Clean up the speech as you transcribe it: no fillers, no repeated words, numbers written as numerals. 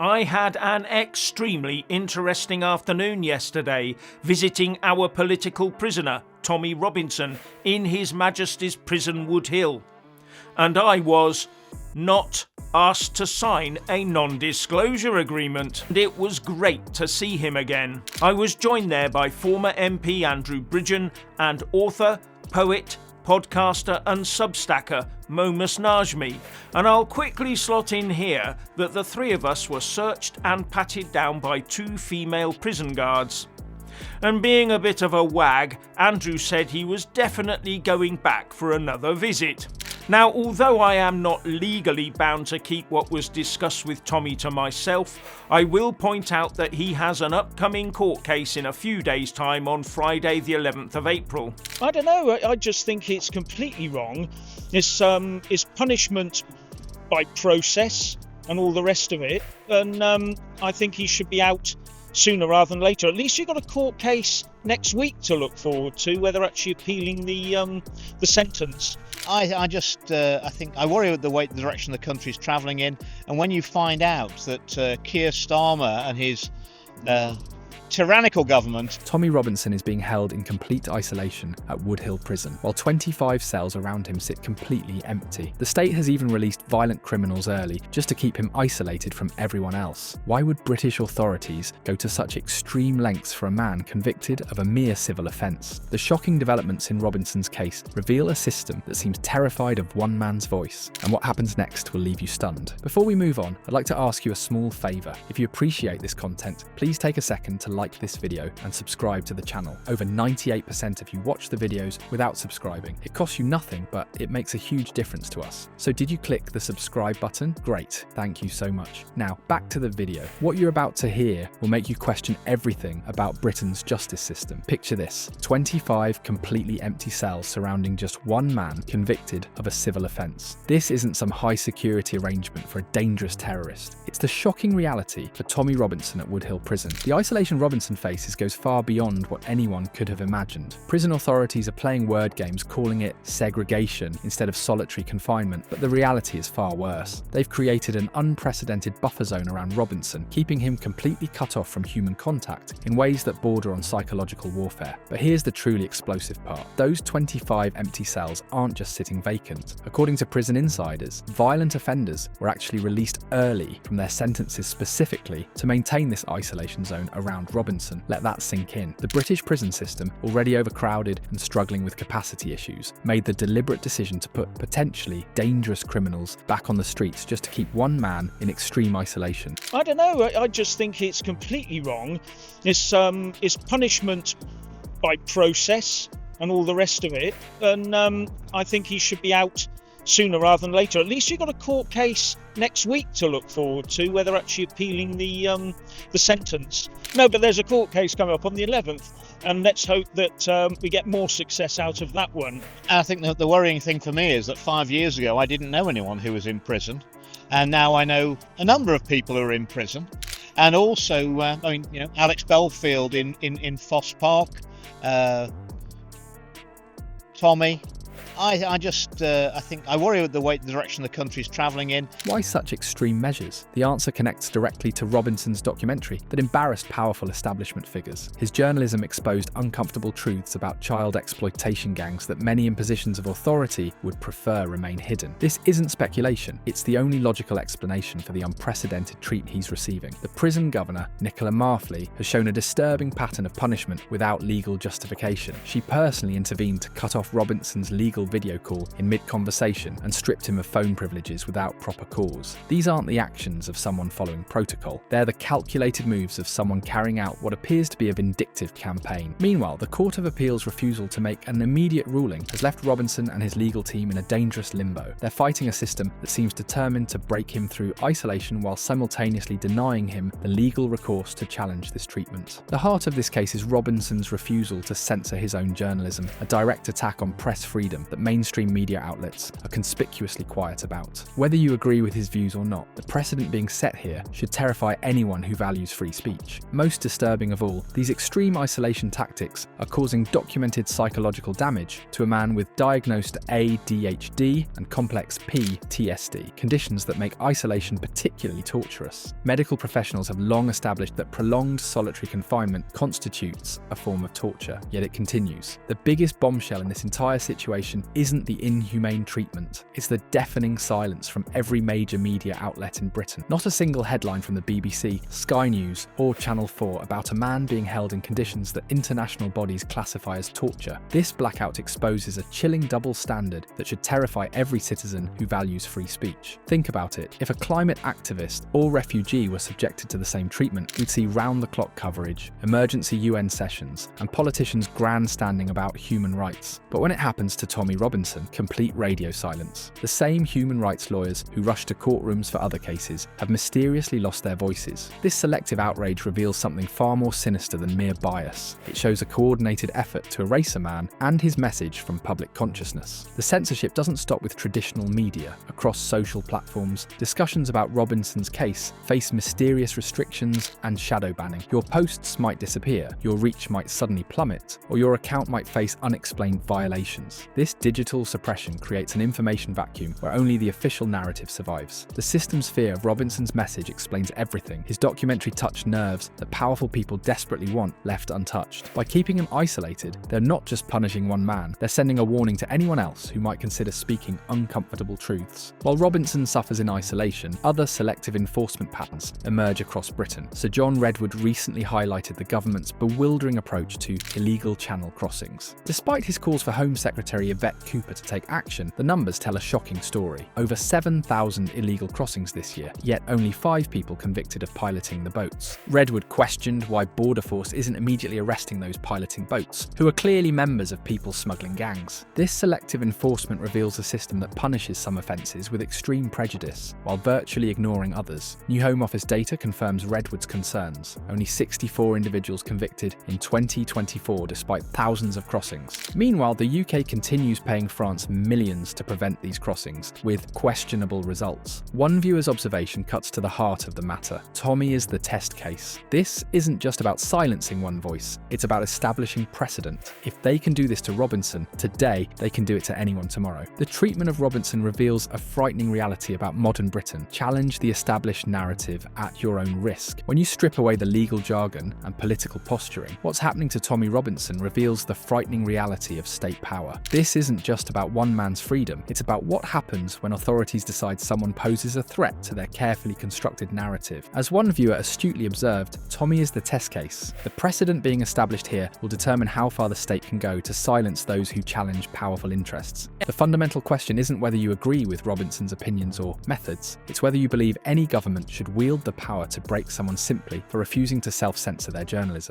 I had an extremely interesting afternoon yesterday visiting our political prisoner, Tommy Robinson, in His Majesty's Prison Woodhill. And I was not asked to sign a non-disclosure agreement. And it was great to see him again. I was joined there by former MP Andrew Bridgen and author, poet, podcaster and substacker Momus Najmi, and I'll quickly slot in here that the three of us were searched and patted down by two female prison guards. And being a bit of a wag, Andrew said he was definitely going back for another visit. Now, although I am not legally bound to keep what was discussed with Tommy to myself, I will point out that he has an upcoming court case in a few days' time on Friday the 11th of April. I don't know, I just think it's completely wrong. It's punishment by process and all the rest of it, and I think he should be out sooner rather than later. At least you've got a court case next week to look forward to, where they're actually appealing the sentence. I think I worry about the direction the country's travelling in, and when you find out that Keir Starmer and his tyrannical government. Tommy Robinson is being held in complete isolation at Woodhill Prison, while 25 cells around him sit completely empty. The state has even released violent criminals early, just to keep him isolated from everyone else. Why would British authorities go to such extreme lengths for a man convicted of a mere civil offence? The shocking developments in Robinson's case reveal a system that seems terrified of one man's voice, and what happens next will leave you stunned. Before we move on, I'd like to ask you a small favour. If you appreciate this content, please take a second to like this video and subscribe to the channel. Over 98% of you watch the videos without subscribing. It costs you nothing, but it makes a huge difference to us. So did you click the subscribe button? Great, thank you so much. Now back to the video. What you're about to hear will make you question everything about Britain's justice system. Picture this: 25 completely empty cells surrounding just one man convicted of a civil offence. This isn't some high security arrangement for a dangerous terrorist. It's the shocking reality for Tommy Robinson at Woodhill Prison. The isolation Robinson faces goes far beyond what anyone could have imagined. Prison authorities are playing word games calling it segregation instead of solitary confinement, but the reality is far worse. They've created an unprecedented buffer zone around Robinson, keeping him completely cut off from human contact in ways that border on psychological warfare. But here's the truly explosive part. Those 25 empty cells aren't just sitting vacant. According to prison insiders, violent offenders were actually released early from their sentences specifically to maintain this isolation zone around Robinson. Let that sink in. The British prison system, already overcrowded and struggling with capacity issues, made the deliberate decision to put potentially dangerous criminals back on the streets just to keep one man in extreme isolation. I don't know, I just think it's completely wrong. It's punishment by process and all the rest of it, and I think he should be out sooner rather than later. At least you've got a court case next week to look forward to, where they're actually appealing the sentence. No, but there's a court case coming up on the 11th, and let's hope that we get more success out of that one. And I think that the worrying thing for me is that 5 years ago I didn't know anyone who was in prison, and now I know a number of people who are in prison. And also, Alex Belfield in Foss Park, Tommy. I think I worry about the direction the country's travelling in. Why such extreme measures? The answer connects directly to Robinson's documentary that embarrassed powerful establishment figures. His journalism exposed uncomfortable truths about child exploitation gangs that many in positions of authority would prefer remain hidden. This isn't speculation, it's the only logical explanation for the unprecedented treat he's receiving. The prison governor, Nicola Marfley, has shown a disturbing pattern of punishment without legal justification. She personally intervened to cut off Robinson's legal video call in mid-conversation and stripped him of phone privileges without proper cause. These aren't the actions of someone following protocol. They're the calculated moves of someone carrying out what appears to be a vindictive campaign. Meanwhile, the Court of Appeal's refusal to make an immediate ruling has left Robinson and his legal team in a dangerous limbo. They're fighting a system that seems determined to break him through isolation while simultaneously denying him the legal recourse to challenge this treatment. The heart of this case is Robinson's refusal to censor his own journalism, a direct attack on press freedom that mainstream media outlets are conspicuously quiet about. Whether you agree with his views or not, the precedent being set here should terrify anyone who values free speech. Most disturbing of all, these extreme isolation tactics are causing documented psychological damage to a man with diagnosed ADHD and complex PTSD, conditions that make isolation particularly torturous. Medical professionals have long established that prolonged solitary confinement constitutes a form of torture, yet it continues. The biggest bombshell in this entire situation isn't the inhumane treatment, it's the deafening silence from every major media outlet in Britain. Not a single headline from the BBC, Sky News, or Channel 4 about a man being held in conditions that international bodies classify as torture. This blackout exposes a chilling double standard that should terrify every citizen who values free speech. Think about it. If a climate activist or refugee were subjected to the same treatment, we'd see round-the-clock coverage, emergency UN sessions, and politicians grandstanding about human rights. But when it happens to Tommy Robinson, complete radio silence. The same human rights lawyers who rush to courtrooms for other cases have mysteriously lost their voices. This selective outrage reveals something far more sinister than mere bias. It shows a coordinated effort to erase a man and his message from public consciousness. The censorship doesn't stop with traditional media. Across social platforms, discussions about Robinson's case face mysterious restrictions and shadow banning. Your posts might disappear, your reach might suddenly plummet, or your account might face unexplained violations. This digital suppression creates an information vacuum where only the official narrative survives. The system's fear of Robinson's message explains everything. His documentary touched nerves that powerful people desperately want left untouched. By keeping him isolated, they're not just punishing one man, they're sending a warning to anyone else who might consider speaking uncomfortable truths. While Robinson suffers in isolation, other selective enforcement patterns emerge across Britain. Sir John Redwood recently highlighted the government's bewildering approach to illegal channel crossings. Despite his calls for Home Secretary Yvette Cooper to take action, the numbers tell a shocking story. Over 7,000 illegal crossings this year, yet only 5 people convicted of piloting the boats. Redwood questioned why Border Force isn't immediately arresting those piloting boats, who are clearly members of people smuggling gangs. This selective enforcement reveals a system that punishes some offences with extreme prejudice, while virtually ignoring others. New Home Office data confirms Redwood's concerns. Only 64 individuals convicted in 2024 despite thousands of crossings. Meanwhile, the UK continues paying France millions to prevent these crossings, with questionable results. One viewer's observation cuts to the heart of the matter. Tommy is the test case. This isn't just about silencing one voice, it's about establishing precedent. If they can do this to Robinson today, they can do it to anyone tomorrow. The treatment of Robinson reveals a frightening reality about modern Britain. Challenge the established narrative at your own risk. When you strip away the legal jargon and political posturing, what's happening to Tommy Robinson reveals the frightening reality of state power. This isn't just about one man's freedom, it's about what happens when authorities decide someone poses a threat to their carefully constructed narrative. As one viewer astutely observed, Tommy is the test case. The precedent being established here will determine how far the state can go to silence those who challenge powerful interests. The fundamental question isn't whether you agree with Robinson's opinions or methods, it's whether you believe any government should wield the power to break someone simply for refusing to self-censor their journalism.